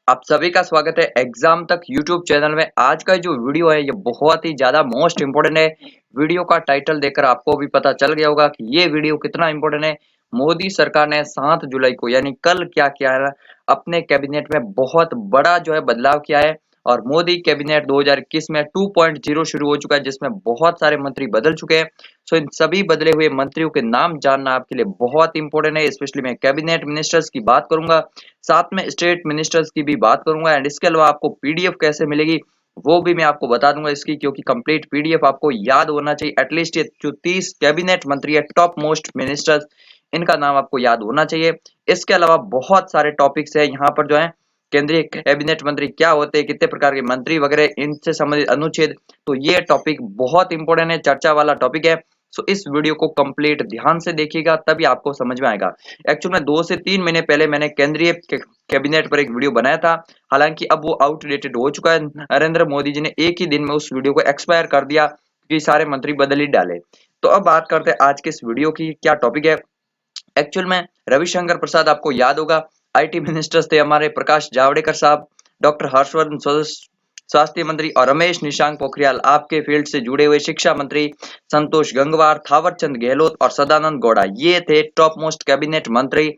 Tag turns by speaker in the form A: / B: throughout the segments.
A: आप सभी का स्वागत है एग्जाम तक यूट्यूब चैनल में। आज का जो वीडियो है ये बहुत ही ज्यादा मोस्ट इम्पोर्टेंट है। वीडियो का टाइटल देखकर आपको भी पता चल गया होगा कि ये वीडियो कितना इम्पोर्टेंट है। मोदी सरकार ने 7 जुलाई को यानी कल क्या किया है, अपने कैबिनेट में बहुत बड़ा जो है बदलाव किया है। और मोदी कैबिनेट 2021 में 2.0 शुरू हो चुका है, जिसमें बहुत सारे मंत्री बदल चुके हैं। सो इन सभी बदले हुए मंत्रियों के नाम जानना आपके लिए बहुत इंपॉर्टेंट है। स्पेशली मैं कैबिनेट मिनिस्टर्स की बात करूंगा, साथ में स्टेट मिनिस्टर्स की भी बात करूंगा, एंड इसके अलावा आपको पीडीएफ कैसे मिलेगी वो भी मैं आपको बता दूंगा इसकी, क्योंकि कंप्लीट पीडीएफ आपको याद होना चाहिए। एटलीस्ट ये जो 30 कैबिनेट मंत्री है, टॉप मोस्ट मिनिस्टर्स, इनका नाम आपको याद होना चाहिए। इसके अलावा बहुत सारे टॉपिक्स है यहाँ पर जो है, केंद्रीय कैबिनेट मंत्री क्या होते हैं, कितने प्रकार के मंत्री वगैरह, इनसे संबंधित अनुच्छेद। तो ये टॉपिक बहुत इंपॉर्टेंट है, चर्चा वाला टॉपिक है। सो इस वीडियो को कंप्लीट ध्यान से देखिएगा, तभी आपको समझ में आएगा। एक्चुअल में 2 से 3 महीने पहले मैंने केंद्रीय कैबिनेट पर एक वीडियो बनाया था। हालांकि अब वो आउटडेटेड हो चुका है। नरेंद्र मोदी जी ने एक ही दिन में उस वीडियो को एक्सपायर कर दिया कि सारे मंत्री बदल ही डाले। तो अब बात करते हैं आज के इस वीडियो की, क्या टॉपिक है। एक्चुअल में रविशंकर प्रसाद आपको याद होगा, आईटी मिनिस्टर्स थे हमारे, प्रकाश जावड़ेकर साहब, डॉक्टर हर्षवर्धन स्वास्थ्य मंत्री, और रमेश निशांक पोखरियाल आपके फील्ड से जुड़े हुए शिक्षा मंत्री, संतोष गंगवार, थावरचंद गहलोत और सदानंद गौड़ा, ये थे टॉप मोस्ट कैबिनेट मंत्री,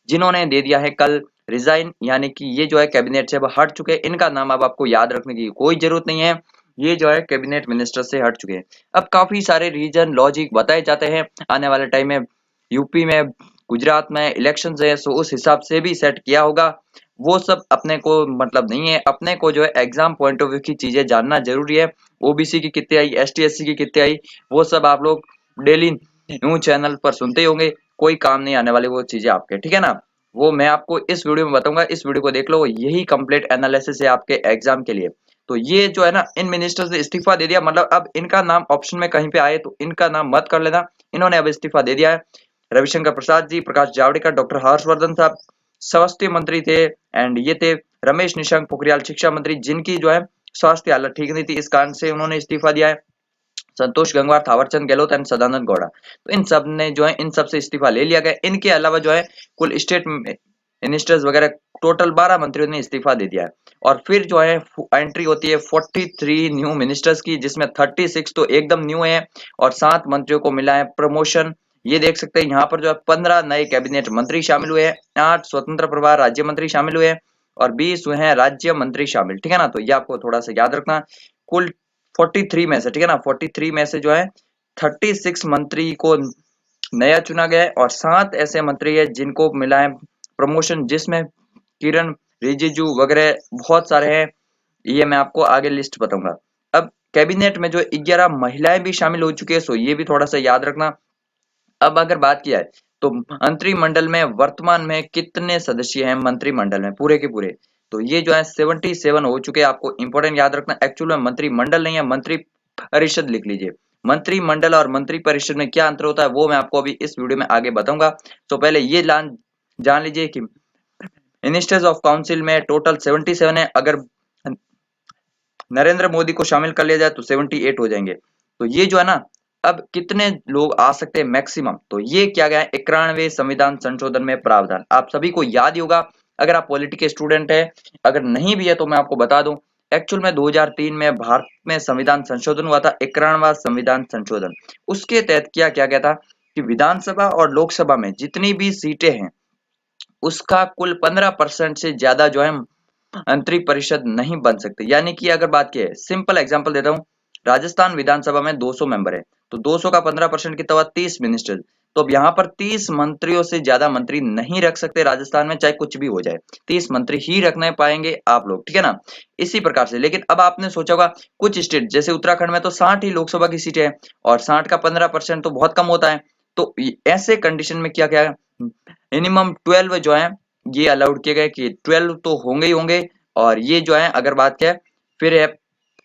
A: जिन्होंने दे दिया है कल रिजाइन, यानी कि ये जो है कैबिनेट से अब हट चुके हैं। इनका नाम अब आपको याद रखने की कोई जरूरत नहीं है, ये जो है कैबिनेट मिनिस्टर से हट चुके हैं। अब काफी सारे रीजन लॉजिक बताए जाते हैं आने वाले टाइम में। यूपी में, गुजरात में इलेक्शन है, सो उस हिसाब से भी सेट किया होगा। वो सब अपने को मतलब नहीं है, अपने को जो है एग्जाम पॉइंट ऑफ व्यू की चीजें जानना जरूरी है। ओबीसी की कितनी आई, एसटी एससी की कितनी आई, वो सब आप लोग डेली न्यूज चैनल पर सुनते ही होंगे। कोई काम नहीं आने वाली वो चीजें आपके, ठीक है ना। वो मैं आपको इस वीडियो में बताऊंगा, इस वीडियो को देख लो, यही कंप्लीट एनालिसिस है आपके एग्जाम के लिए। तो ये जो है ना, इन मिनिस्टर्स ने इस्तीफा दे दिया, मतलब अब इनका नाम ऑप्शन में कहीं पे आए तो इनका नाम मत कर लेना। इन्होंने अब इस्तीफा दे दिया है। रविशंकर प्रसाद जी, प्रकाश जावड़ेकर, डॉक्टर हर्षवर्धन साहब स्वास्थ्य मंत्री थे, एंड ये थे रमेश निशंक पोखरियाल शिक्षा मंत्री, जिनकी जो है स्वास्थ्य हालत ठीक नहीं थी, इस कारण से उन्होंने इस्तीफा दिया है। संतोष गंगवार, थावरचंद गहलोत एंड सदानंद गौड़ा, तो इन सब ने जो है, इन सब से इस्तीफा ले लिया गया। इनके अलावा जो है कुल स्टेट मिनिस्टर्स वगैरह टोटल 12 मंत्रियों ने इस्तीफा दे दिया है। और फिर जो है एंट्री होती है 43 न्यू मिनिस्टर्स की, जिसमें 36 तो एकदम न्यू है और 7 मंत्रियों को मिला है प्रमोशन। ये देख सकते हैं यहाँ पर जो है 15 नए कैबिनेट मंत्री शामिल हुए हैं, 8 स्वतंत्र प्रभार राज्य मंत्री शामिल हुए हैं और 20 हुए हैं राज्य मंत्री शामिल, ठीक है ना। तो ये आपको थोड़ा सा याद रखना। कुल 43 में से, ठीक है ना, 43 में से जो है 36 मंत्री को नया चुना गया है और 7 ऐसे मंत्री है जिनको मिला है प्रमोशन, जिसमें किरण रिजिजू वगैरह बहुत सारे हैं। ये मैं आपको आगे लिस्ट बताऊंगा। अब कैबिनेट में जो 11 महिलाएं भी शामिल हो चुकी है, सो ये भी थोड़ा सा याद रखना। अब अगर बात किया है तो मंत्रिमंडल में वर्तमान में कितने सदस्य हैं मंत्रिमंडल में, पूरे के पूरे, तो ये जो है 77 हो चुके हैं। आपको इंपॉर्टेंट याद रखना, एक्चुअल में मंत्रिमंडल नहीं है, मंत्री परिषद लिख लीजिए। मंत्रिमंडल और मंत्री परिषद में क्या अंतर होता है वो मैं आपको अभी इस वीडियो में आगे बताऊंगा। तो पहले ये जान लीजिए कि मिनिस्टर्स ऑफ काउंसिल में टोटल 77 है। अगर नरेंद्र मोदी को शामिल कर लिया जाए तो 78 हो जाएंगे। तो ये जो है ना, अब कितने लोग आ सकते हैं मैक्सिमम, तो ये क्या गया है 91वें संविधान संशोधन में प्रावधान, आप सभी को याद ही होगा अगर आप पॉलिटी के स्टूडेंट है। अगर नहीं भी है तो मैं आपको बता दूं, एक्चुअल में 2003 में भारत में संविधान संशोधन हुआ था, 91वां संविधान संशोधन। उसके तहत क्या किया गया था कि विधानसभा और लोकसभा में जितनी भी सीटें हैं उसका कुल 15% से ज्यादा जो है मंत्री परिषद नहीं बन सकते। यानी कि अगर बात की है, सिंपल एग्जांपल देता हूं, राजस्थान विधानसभा में 200 मेंबर है, तो 200 का 15% कितना हुआ, 30 मिनिस्टर। तो अब यहाँ पर 30 मंत्रियों से ज्यादा मंत्री नहीं रख सकते राजस्थान में, चाहे कुछ भी हो जाए, 30 मंत्री ही रखने पाएंगे आप लोग, ठीक है ना। इसी प्रकार से, लेकिन अब आपने सोचा होगा कुछ स्टेट जैसे उत्तराखंड में तो 60 ही लोकसभा की सीटें है और 60 का 15% तो बहुत कम होता है। तो ऐसे कंडीशन में क्या क्या मिनिमम 12 जो है ये अलाउड किए गए कि 12 तो होंगे ही होंगे। और ये जो है अगर बात क्या है फिर है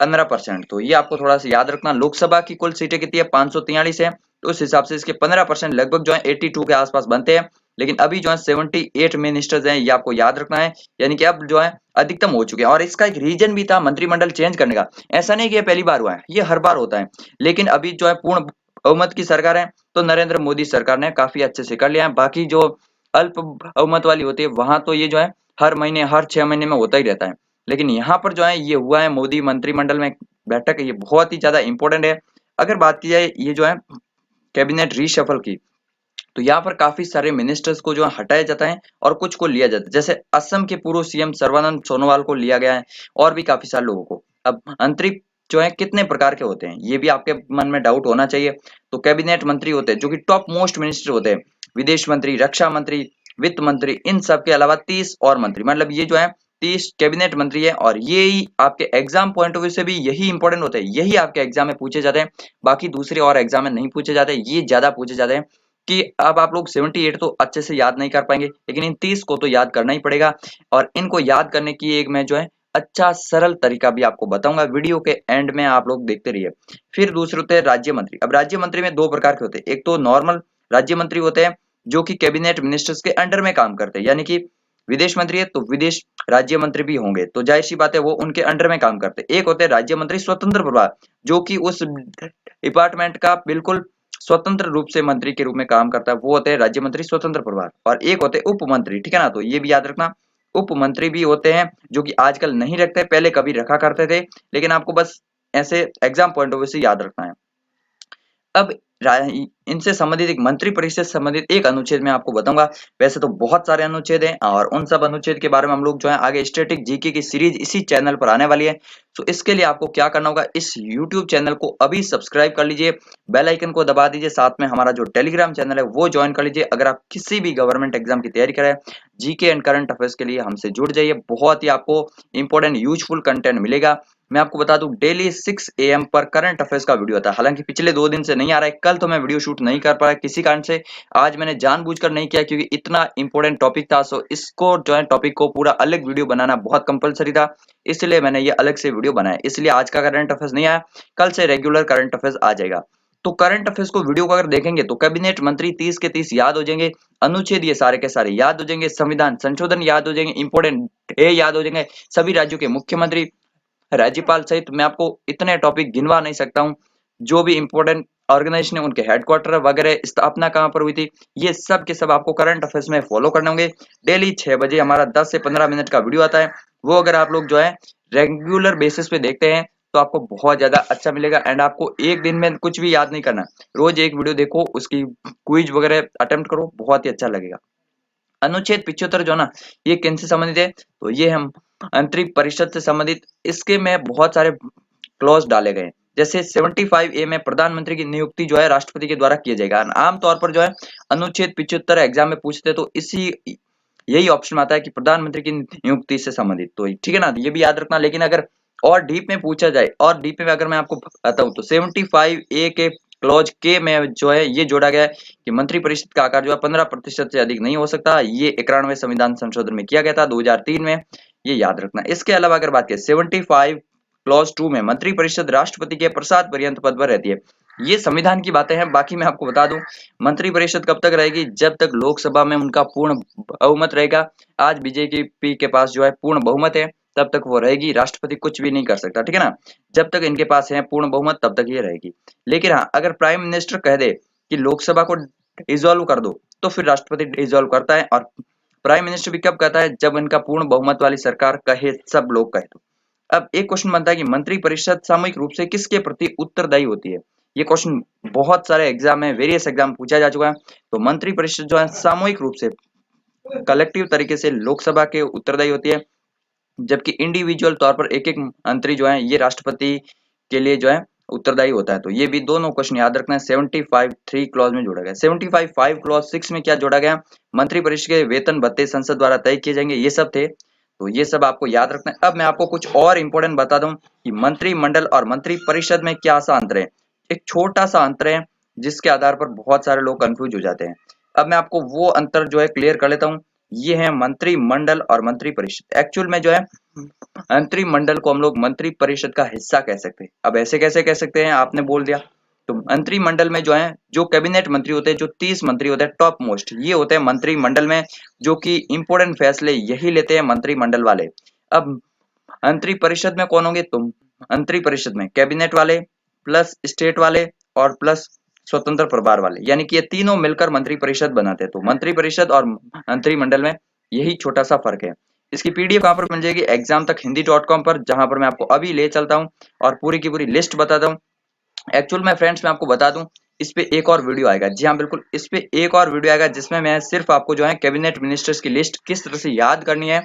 A: 15%, तो ये आपको थोड़ा सा याद रखना। लोकसभा की कुल सीटें कितनी है, 543 है, तो उस हिसाब से इसके 15% लगभग जो है 82 के आसपास बनते हैं। लेकिन अभी जो है 78 मिनिस्टर्स हैं, ये आपको याद रखना है, यानी कि अब जो है अधिकतम हो चुके हैं। और इसका एक रीजन भी था मंत्रिमंडल चेंज करने का, ऐसा नहीं कि ये पहली बार हुआ है, ये हर बार होता है। लेकिन अभी जो है पूर्ण बहुमत की सरकार है, तो नरेंद्र मोदी सरकार ने काफी अच्छे से कर लिया है। बाकी जो अल्प बहुमत वाली होती है वहां तो ये जो है हर महीने, हर 6 महीने में होता ही रहता है। लेकिन यहाँ पर जो है ये हुआ है मोदी मंत्रिमंडल में बैठक, ये बहुत ही ज़्यादा इम्पोर्टेंट है। अगर बात की जाए ये जो है कैबिनेट रीशफल की, तो यहाँ पर काफी सारे मिनिस्टर्स को जो है हटाया जाता है और कुछ को लिया जाता है। जैसे असम के पूर्व सीएम सर्बानंद सोनोवाल को लिया गया है और भी काफी सारे लोगों को। अब मंत्री जो है कितने प्रकार के होते हैं ये भी आपके मन में डाउट होना चाहिए। तो कैबिनेट मंत्री होते हैं जो कि टॉप मोस्ट मिनिस्टर होते हैं, विदेश मंत्री, रक्षा मंत्री, वित्त मंत्री, इन सब के अलावा 30 और मंत्री, मतलब ये जो है 30 कैबिनेट मंत्री है। और ये ही आपके एग्जाम पॉइंट ऑफ व्यू से भी यही इंपॉर्टेंट होते हैं, यही आपके एग्जाम में पूछे जाते हैं। बाकी दूसरे और एग्जाम में नहीं पूछे जाते, ये ज्यादा पूछे जाते हैं। कि अब आप लोग 78 तो अच्छे से याद नहीं कर पाएंगे, लेकिन इन 30 को तो याद करना ही पड़ेगा। और इनको याद करने की एक मैं जो है अच्छा सरल तरीका भी आपको बताऊंगा, वीडियो के एंड में आप लोग देखते रहिए। फिर दूसरे होते हैं राज्य मंत्री। अब राज्य मंत्री में दो प्रकार के होते हैं, एक तो नॉर्मल राज्य मंत्री होते हैं जो कि कैबिनेट मिनिस्टर्स के अंडर में काम करते हैं, यानी कि विदेश मंत्री है तो विदेश राज्य मंत्री भी होंगे, तो जाहिर सी बात है वो उनके अंडर में काम करते हैं। एक होते हैं राज्य मंत्री स्वतंत्र प्रभार, जो कि उस डिपार्टमेंट का बिल्कुल स्वतंत्र रूप से मंत्री के रूप में काम करता है, वो होते हैं राज्य मंत्री स्वतंत्र प्रभार। और एक होते हैं उप मंत्री, ठीक है ना, तो ये भी याद रखना। उप मंत्री भी होते हैं जो कि आजकल नहीं रखते, पहले कभी रखा करते थे, लेकिन आपको बस ऐसे एग्जाम पॉइंट ऑफ व्यू से याद रखना है। अब इनसे संबंधित एक मंत्री परिषद से संबंधित एक अनुच्छेद मैं आपको बताऊंगा। वैसे तो बहुत सारे अनुच्छेद हैं और उन सब अनुच्छेद के बारे में हम लोग जो है आगे स्टैटिक जीके की सीरीज इसी चैनल पर आने वाली है। तो इसके लिए आपको क्या करना होगा, इस यूट्यूब चैनल को अभी सब्सक्राइब कर लीजिए, बेल आइकन को दबा दीजिए, साथ में हमारा जो टेलीग्राम चैनल है वो ज्वाइन कर लीजिए। अगर आप किसी भी गवर्नमेंट एग्जाम की तैयारी करें, जीके एंड करंट अफेयर्स के लिए हमसे जुड़ जाइए, बहुत ही आपको इंपॉर्टेंट यूजफुल कंटेंट मिलेगा। मैं आपको बता दूं डेली 6 AM पर करंट अफेयर्स का वीडियो आता है, हालांकि पिछले 2 दिन से नहीं आ रहा है, कल तो मैं वीडियो शूट नहीं कर पाया किसी कारण से, आज मैंने जानबूझकर नहीं किया क्योंकि इतना इंपॉर्टेंट टॉपिक था। सो इसको जो है टॉपिक को पूरा अलग वीडियो बनाना बहुत कंपलसरी था, इसलिए मैंने ये अलग से वीडियो बनाया। इसलिए आज का करंट अफेयर्स नहीं आया, कल से रेगुलर करंट अफेयर्स आ जाएगा। तो करंट अफेयर्स को वीडियो को अगर देखेंगे तो कैबिनेट मंत्री 30 के 30 याद हो जाएंगे, अनुच्छेद ये सारे के सारे याद हो जाएंगे, संविधान संशोधन याद हो जाएंगे, इंपॉर्टेंट डे याद हो जाएंगे, सभी राज्यों के मुख्यमंत्री, राज्यपाल सहित मैं आपको इतने टॉपिक गिनवा नहीं सकता हूँ। जो भी इंपॉर्टेंट ऑर्गेनाइजेशन है उनके हेडक्वार्टर वगैरह स्थापना कहाँ पर हुई थी, ये सब के सब आपको करंट अफेयर्स में फॉलो करने होंगे। डेली 6 बजे हमारा 10 से 15 मिनट का वीडियो आता है, वो अगर आप लोग जो है रेगुलर बेसिस पे देखते हैं तो आपको बहुत ज्यादा अच्छा मिलेगा। एंड आपको एक दिन में कुछ भी याद नहीं करना, रोज एक वीडियो देखो, उसकी क्विज वगैरह अटेम्प्ट करो, बहुत ही अच्छा लगेगा। अनुच्छेद 75 जो ना, ये किनसे संबंधित है, तो ये हम आंतरिक परिषद से संबंधित, इसके में बहुत सारे क्लॉज डाले गए हैं। जैसे 75A में प्रधानमंत्री की नियुक्ति जो है राष्ट्रपति के द्वारा किया जाएगा। आमतौर पर जो है अनुच्छेद 75 एग्जाम में पूछते तो इसी यही ऑप्शन आता है कि प्रधानमंत्री की नियुक्ति से संबंधित, तो ठीक है ना, ये भी याद रखना। लेकिन अगर और डीप में पूछा जाए, और डीप में अगर मैं आपको बताऊं तो 75A के क्लॉज के में जो है ये जोड़ा गया है कि मंत्रिपरिषद का आकार जो है 15% से अधिक नहीं हो सकता। ये 91वें संविधान संशोधन में किया गया था 2003 में, ये याद रखना। इसके अलावा अगर बात करें 75 क्लॉज 2 में मंत्रिपरिषद राष्ट्रपति के प्रसाद पर्यंत पद पर रहती है। ये संविधान की बातें हैं, बाकी मैं आपको बता दूं मंत्रिपरिषद कब तक रहेगी, जब तक लोकसभा में उनका पूर्ण बहुमत रहेगा। आज बीजेपी के पास जो है पूर्ण बहुमत है, तब तक वो रहेगी, राष्ट्रपति कुछ भी नहीं कर सकता, ठीक है ना। जब तक इनके पास है पूर्ण बहुमत तब तक ये रहेगी। लेकिन हाँ, अगर प्राइम मिनिस्टर कह दे कि लोकसभा को डिसॉल्व कर दो, तो फिर राष्ट्रपति डिसॉल्व करता है। और प्राइम मिनिस्टर भी कब कहता है, जब इनका पूर्ण बहुमत वाली सरकार कहे, सब लोग कहे तो। अब एक क्वेश्चन बनता है कि मंत्रिपरिषद सामूहिक रूप से किसके प्रति उत्तरदायी होती है। ये क्वेश्चन बहुत सारे एग्जाम में, वेरियस एग्जाम पूछा जा चुका है। तो मंत्रिपरिषद जो है सामूहिक रूप से, कलेक्टिव तरीके से लोकसभा के उत्तरदायी होती है, जबकि इंडिविजुअल तौर पर एक एक मंत्री जो है ये राष्ट्रपति के लिए जो है उत्तरदायी होता है। तो ये भी दोनों क्वेश्चन याद रखना है। 75 3 क्लॉज में जोड़ा गया। 75 5 क्लॉज 6 में क्या जोड़ा गया, मंत्रिपरिषद के वेतन भत्ते संसद द्वारा तय किए जाएंगे, ये सब थे। तो ये सब आपको याद रखना है। अब मैं आपको कुछ और इंपॉर्टेंट बता दूं कि मंत्रिमंडल और मंत्रिपरिषद में क्या सा अंतर है। एक छोटा सा अंतर है जिसके आधार पर बहुत सारे लोग कंफ्यूज हो जाते हैं। अब मैं आपको वो अंतर जो है क्लियर कर लेता हूँ। ये है मंत्रिमंडल और मंत्रिपरिषद। एक्चुअल में जो है मंत्रिमंडल को हम लोग मंत्रिपरिषद का हिस्सा कह सकते हैं। अब ऐसे कैसे कह सकते हैं, आपने बोल दिया। तो मंत्रिमंडल में जो है जो कैबिनेट मंत्री होते हैं, जो 30 मंत्री होते हैं टॉप मोस्ट, ये होते हैं मंत्रिमंडल में, जो कि इंपोर्टेंट फैसले यही लेते हैं मंत्रिमंडल वाले। अब मंत्रिपरिषद में कौन होंगे, तो मंत्रिपरिषद में कैबिनेट वाले प्लस स्टेट वाले और प्लस स्वतंत्र प्रभार वाले, यानी कि ये तीनों मिलकर मंत्रिपरिषद बनाते हैं। तो मंत्रिपरिषद और मंत्रिमंडल में यही छोटा सा फर्क है। इसकी पीडीएफ कहाँ पर मिल जाएगी, examtakhindi.com पर, जहां पर मैं आपको अभी ले चलता हूं और पूरी की पूरी लिस्ट बताता हूं। एक्चुअल में फ्रेंड्स मैं आपको बता दूं, इस पे एक और वीडियो आएगा। जी हाँ बिल्कुल, इस पे एक और वीडियो आएगा जिसमें मैं सिर्फ आपको जो है कैबिनेट मिनिस्टर्स की लिस्ट किस तरह से याद करनी है,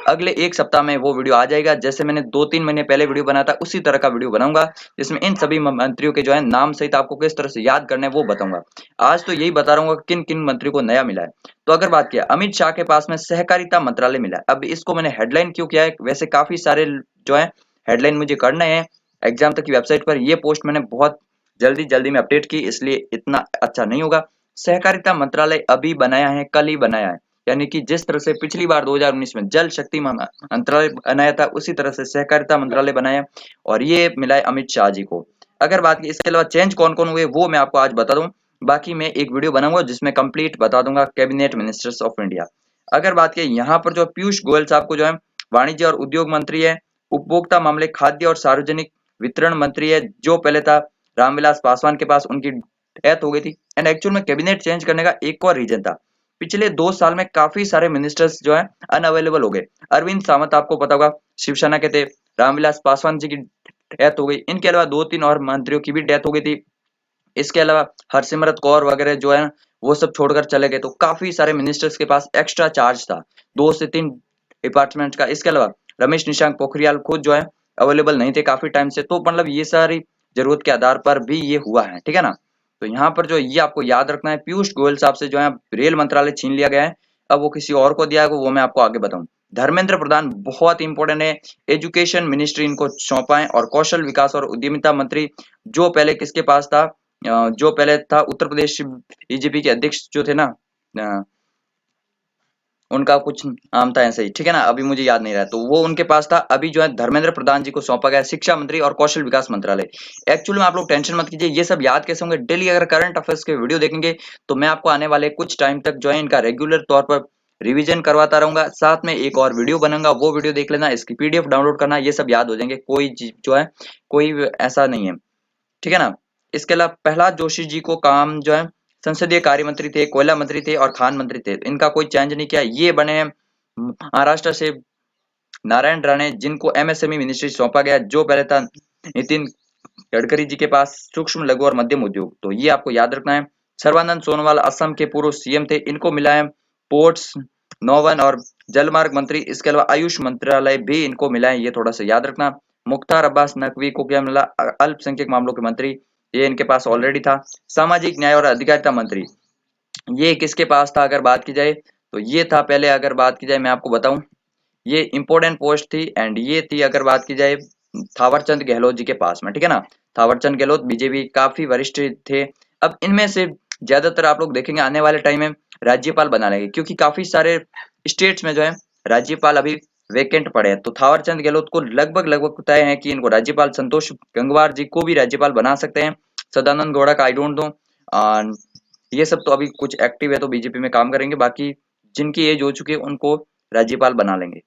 A: अगले एक सप्ताह में वो वीडियो आ जाएगा। जैसे मैंने 2-3 महीने पहले वीडियो बनाया था उसी तरह का वीडियो बनाऊंगा, जिसमें इन सभी मंत्रियों के जो है नाम सहित आपको किस तरह से याद करना है वो बताऊंगा। आज तो यही बता रहा हूँ किन किन मंत्रियों को नया मिला है। तो अगर बात किया, अमित शाह के पास में सहकारिता मंत्रालय मिला है। अब इसको मैंने हेडलाइन क्यों किया है, वैसे काफी सारे जो है हेडलाइन मुझे करने हैं एग्जाम तक की वेबसाइट पर, ये पोस्ट मैंने बहुत जल्दी जल्दी में अपडेट की, इसलिए इतना अच्छा नहीं होगा। सहकारिता मंत्रालय अभी बनाया है, कल ही बनाया है, यानी कि जिस तरह से पिछली बार 2019 में जल शक्ति मंत्रालय बनाया था, उसी तरह से सहकारिता मंत्रालय बनाया और ये मिला है अमित शाह जी को। अगर बात की इसके अलावा चेंज कौन कौन हुए वो मैं आपको आज बता दूं, बाकी मैं एक वीडियो बनाऊंगा जिसमें कंप्लीट बता दूंगा कैबिनेट मिनिस्टर्स ऑफ इंडिया। अगर बात की यहाँ पर जो पीयूष गोयल साहब को जो है वाणिज्य और उद्योग मंत्री है, उपभोक्ता मामले, खाद्य और सार्वजनिक वितरण मंत्री है, जो पहले था रामविलास पासवान के पास, उनकी डेथ हो गई थी। एंड एक्चुअल में कैबिनेट चेंज करने का एक और रीजन था, पिछले 2 साल में काफी सारे मिनिस्टर्स जो है अनअवेलेबल हो गए। अरविंद सावंत आपको पता होगा शिवसेना के थे, रामविलास पासवान जी की डेथ हो गई, इनके अलावा 2-3 और मंत्रियों की भी डेथ हो गई थी। इसके अलावा हरसिमरत कौर वगैरह जो है वो सब छोड़कर चले गए, तो काफी सारे मिनिस्टर्स के पास एक्स्ट्रा चार्ज था 2 से 3 डिपार्टमेंट का। इसके अलावा रमेश निशांक पोखरियाल खुद जो है अवेलेबल नहीं थे काफी टाइम से, तो मतलब ये सारी जरूरत के आधार पर भी ये हुआ है, ठीक है ना। तो यहाँ पर जो ये आपको याद रखना है, पीयूष गोयल साहब से जो है रेल मंत्रालय छीन लिया गया है, अब वो किसी और को दिया है, वो मैं आपको आगे बताऊं। धर्मेंद्र प्रधान बहुत इंपॉर्टेंट है, एजुकेशन मिनिस्ट्री इनको सौंपा है, और कौशल विकास और उद्यमिता मंत्री जो पहले किसके पास था, जो पहले था उत्तर प्रदेश बीजेपी के अध्यक्ष जो थे ना, अ, उनका कुछ नाम था ऐसे ही, ठीक है ना, अभी मुझे याद नहीं रहा, तो वो उनके पास था। अभी जो है धर्मेंद्र प्रधान जी को सौंपा गया शिक्षा मंत्री और कौशल विकास मंत्रालय। एक्चुअली में आप लोग टेंशन मत कीजिए, ये सब याद कैसे होंगे, डेली अगर करंट अफेयर्स के वीडियो देखेंगे तो मैं आपको आने वाले कुछ टाइम तक जो है इनका रेगुलर तौर पर रिवीजन करवाता रहूंगा, साथ में एक और वीडियो बनाऊंगा, वो वीडियो देख लेना, इसकी पीडीएफ डाउनलोड करना, ये सब याद हो जाएंगे, कोई जो है कोई ऐसा नहीं है, ठीक है ना। इसके अलावा प्रहलाद जोशी जी को काम जो है संसदीय कार्य मंत्री थे, कोयला मंत्री थे और खान मंत्री थे, इनका कोई चेंज नहीं किया, ये बने हैं महाराष्ट्र से नारायण राणे, जिनको एमएसएमई मिनिस्ट्री सौंपा गया, जो पहले था नितिन गडकरी जी के पास सूक्ष्म लघु और मध्यम उद्योग, तो ये आपको याद रखना है। सर्बानंद सोनोवाल असम के पूर्व सीएम थे, इनको मिला है पोर्ट्स, नौवन और जलमार्ग मंत्री। इसके अलावा आयुष मंत्रालय भी इनको मिला है, ये थोड़ा सा याद रखना। मुख्तार अब्बास नकवी को क्या मिला, अल्पसंख्यक मामलों के मंत्री, ये इनके पास ऑलरेडी था। सामाजिक न्याय और अधिकारिता मंत्री, ये किसके पास था अगर बात की जाए, तो ये था पहले, अगर बात की जाए मैं आपको बताऊं, ये इंपॉर्टेंट पोस्ट थी, एंड ये थी अगर बात की जाए थावरचंद गहलोत जी के पास में, ठीक है ना। थावरचंद गहलोत बीजेपी काफी वरिष्ठ थे। अब इनमें से ज्यादातर आप लोग देखेंगे आने वाले टाइम में राज्यपाल बना लेंगे, क्योंकि काफी सारे स्टेट्स में जो है राज्यपाल अभी वेकेंट पड़े हैं, तो थावरचंद गहलोत को लगभग लगभग तय है कि इनको राज्यपाल, संतोष गंगवार जी को भी राज्यपाल बना सकते हैं, सदानंद गौड़ा का आई डोंट नो, ये सब तो अभी कुछ एक्टिव है तो बीजेपी में काम करेंगे, बाकी जिनकी एज हो चुकी है उनको राज्यपाल बना लेंगे।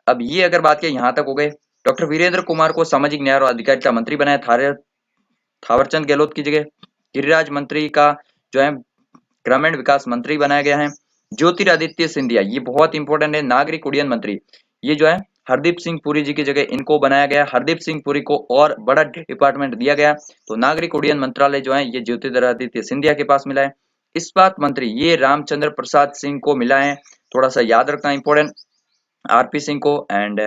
A: अब ये अगर बात की यहाँ तक हो गए। डॉक्टर वीरेंद्र कुमार को सामाजिक न्याय और अधिकारिता मंत्री बनाया, थावरचंद गहलोत की जगह। गिरिराज मंत्री का जो है ग्रामीण विकास मंत्री बनाया गया है। ज्योतिरादित्य सिंधिया, ये बहुत इंपॉर्टेंट है, नागरिक उड्डयन मंत्री, ये जो है हरदीप सिंह पुरी जी की जगह इनको बनाया गया। हरदीप सिंह पुरी को और बड़ा डिपार्टमेंट दिया गया, तो नागरिक उड्डयन मंत्रालय जो है ये ज्योतिरादित्य सिंधिया के पास मिला है। इस्पात मंत्री, ये रामचंद्र प्रसाद सिंह को मिला है, थोड़ा सा याद रखना इंपॉर्टेंट, आरपी सिंह को। एंड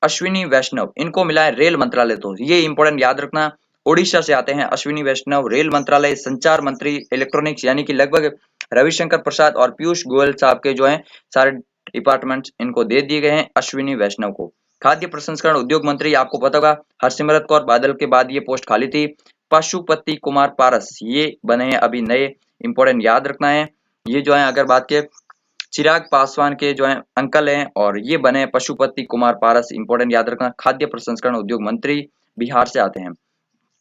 A: अश्विनी वैष्णव, इनको मिला है रेल मंत्रालय, तो ये इंपॉर्टेंट याद रखना। ओडिशा से आते हैं अश्विनी वैष्णव, रेल मंत्रालय, संचार मंत्री, इलेक्ट्रॉनिक्स, यानी कि लगभग रविशंकर प्रसाद और पीयूष गोयल साहब के जो है सारे डिपार्टमेंट्स इनको दे दिए गए हैं अश्विनी वैष्णव को। खाद्य प्रसंस्करण उद्योग मंत्री, आपको पता होगा हरसिमरत कौर बादल के बाद ये पोस्ट खाली थी। पशुपति कुमार पारस, ये बने हैं अभी नए, इंपॉर्टेंट याद रखना है। ये जो है अगर बात के चिराग पासवान के जो है अंकल हैं, और ये बने पशुपति कुमार पारस, इंपॉर्टेंट याद रखना। खाद्य प्रसंस्करण उद्योग मंत्री बिहार से आते हैं।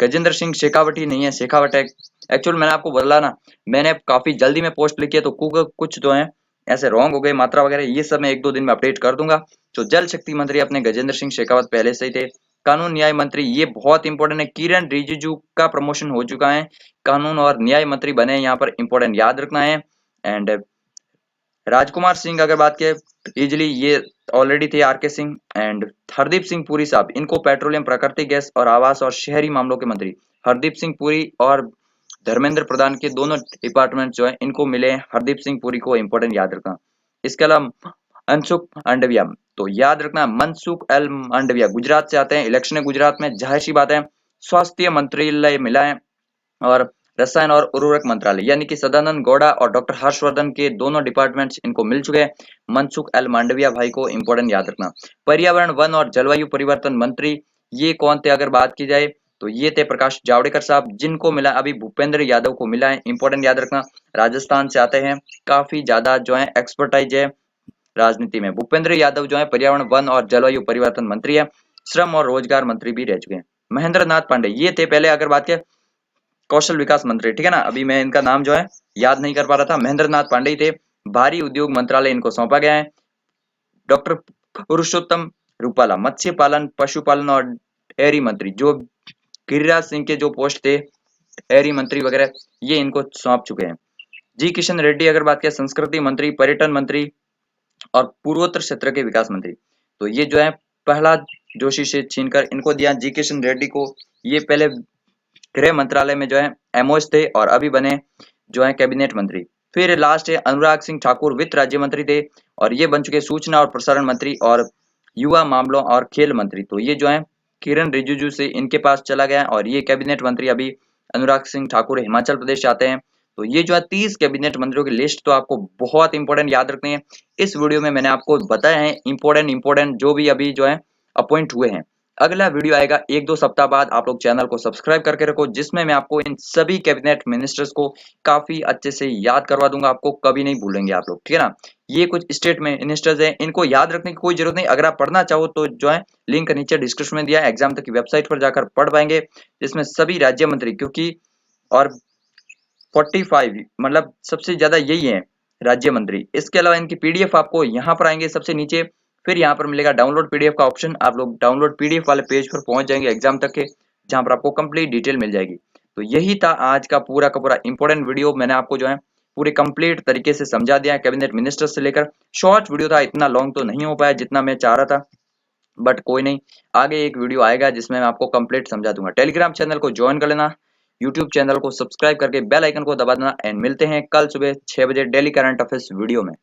A: गजेंद्र सिंह शेखावटी नहीं है, शेखावट है, एक्चुअल मैंने आपको बोला ना, मैंने काफी जल्दी में पोस्ट लिखी है, तो कुछ जो है ऐसे रॉन्ग हो गए मात्रा वगैरह, ये सब मैं 1-2 दिन में अपडेट कर दूंगा। तो जल शक्ति मंत्री अपने गजेंद्र सिंह शेखावत पहले से ही थे। कानून न्याय मंत्री, ये बहुत इंपॉर्टेंट है, किरण रिजिजू का प्रमोशन हो चुका है, कानून और न्याय मंत्री बने, यहाँ पर इंपॉर्टेंट याद रखना है। एंड राजकुमार सिंह अगर बात करें, इजिली ये ऑलरेडी थे आर के सिंह एंड हरदीप सिंह पुरी साहब, इनको पेट्रोलियम, प्राकृतिक गैस और आवास और शहरी मामलों के मंत्री हरदीप सिंह पुरी और धर्मेंद्र प्रधान के दोनों डिपार्टमेंट जो है इनको मिले हैं। हरदीप सिंह पुरी को इंपॉर्टेंट याद रखना। इसके अलावा मनसुख मांडविया, तो याद रखना मनसुख एल मांडविया गुजरात से आते हैं, इलेक्शन है गुजरात में, जाहिर सी बात है स्वास्थ्य मंत्रालय मिला है और रसायन और उर्वरक मंत्रालय यानी कि सदानंद गौड़ा और डॉक्टर हर्षवर्धन के दोनों डिपार्टमेंट्स इनको मिल चुके हैं। मनसुख एल मांडविया भाई को इंपॉर्टेंट याद रखना। पर्यावरण, वन और जलवायु परिवर्तन मंत्री ये कौन थे अगर बात की जाए तो ये थे प्रकाश जावड़ेकर साहब, जिनको मिला अभी भूपेंद्र यादव को मिला है, इंपॉर्टेंट याद रखना। राजस्थान से आते हैं, काफी ज्यादा जो है एक्सपर्टाइज है राजनीति में। भूपेंद्र यादव जो है पर्यावरण, वन और जलवायु परिवर्तन मंत्री है, श्रम और रोजगार मंत्री भी रह चुके हैं। महेंद्र नाथ पांडे ये थे पहले अगर बात करें कौशल विकास मंत्री, ठीक है ना, अभी मैं इनका नाम जो है याद नहीं कर पा रहा था, महेंद्र नाथ पांडे ही थे। भारी उद्योग मंत्रालय इनको सौंपा गया है। डॉक्टर पुरुषोत्तम रूपाला मत्स्य पालन, पशुपालन और डेयरी मंत्री, जो गिरिराज सिंह के जो पोस्ट थे डेयरी मंत्री वगैरह, ये इनको सौंप चुके हैं। जी किशन रेड्डी अगर बात करें संस्कृति मंत्री, पर्यटन मंत्री और पूर्वोत्तर क्षेत्र के विकास मंत्री, तो ये जो है प्रहलाद जोशी से छीनकर इनको दिया जी किशन रेड्डी को। ये पहले गृह मंत्रालय में जो है एमओएस थे और अभी बने जो है कैबिनेट मंत्री। फिर लास्ट है अनुराग सिंह ठाकुर, वित्त राज्य मंत्री थे और ये बन चुके सूचना और प्रसारण मंत्री और युवा मामलों और खेल मंत्री। तो ये जो है किरण रिजिजू से इनके पास चला गया और ये कैबिनेट मंत्री अभी अनुराग सिंह ठाकुर हिमाचल प्रदेश से आते हैं। तो ये जो है 30 कैबिनेट मंत्रियों की लिस्ट तो आपको बहुत इंपॉर्टेंट याद रखनी है। इस वीडियो में मैंने आपको बताया है इंपॉर्टेंट जो भी अभी जो है अपॉइंट हुए हैं। अगला वीडियो आएगा 1-2 सप्ताह बाद, आप लोग चैनल को सब्सक्राइब करके रखो, जिसमें मैं आपको इन सभी कैबिनेट मिनिस्टर्स को काफी अच्छे से याद करवा दूंगा, आपको कभी नहीं भूलेंगे आप लोग, ठीक है ना। ये कुछ स्टेट मिनिस्टर्स हैं, इनको याद रखने की कोई जरूरत नहीं, अगर आप पढ़ना चाहो तो जो है लिंक नीचे डिस्क्रिप्शन में दिया है, एग्जाम तक की वेबसाइट पर जाकर पढ़ पाएंगे, जिसमें सभी राज्य मंत्री क्योंकि और 45 मतलब सबसे ज्यादा यही है राज्य मंत्री। इसके अलावा इनकी पीडीएफ आपको यहाँ पर आएंगे सबसे नीचे, फिर यहाँ पर मिलेगा डाउनलोड पीडीएफ का ऑप्शन, आप लोग डाउनलोड पीडीएफ वाले पेज पर पहुंच जाएंगे एग्जाम तक के, जहां पर आपको कंप्लीट डिटेल मिल जाएगी। तो यही था आज का पूरा इंपॉर्टेंट वीडियो, मैंने आपको जो है पूरे कंप्लीट तरीके से समझा दिया है कैबिनेट मिनिस्टर से लेकर। शॉर्ट वीडियो था, इतना लॉन्ग तो नहीं हो पाया जितना मैं चाह रहा था, बट कोई नहीं, आगे एक वीडियो आएगा जिसमें मैं आपको कंप्लीट समझा दूंगा। टेलीग्राम चैनल को ज्वाइन कर लेना, यूट्यूब चैनल को सब्सक्राइब करके बेल आइकन को दबा देना एंड मिलते हैं कल सुबह 6 बजे डेली करंट अफेयर्स वीडियो में।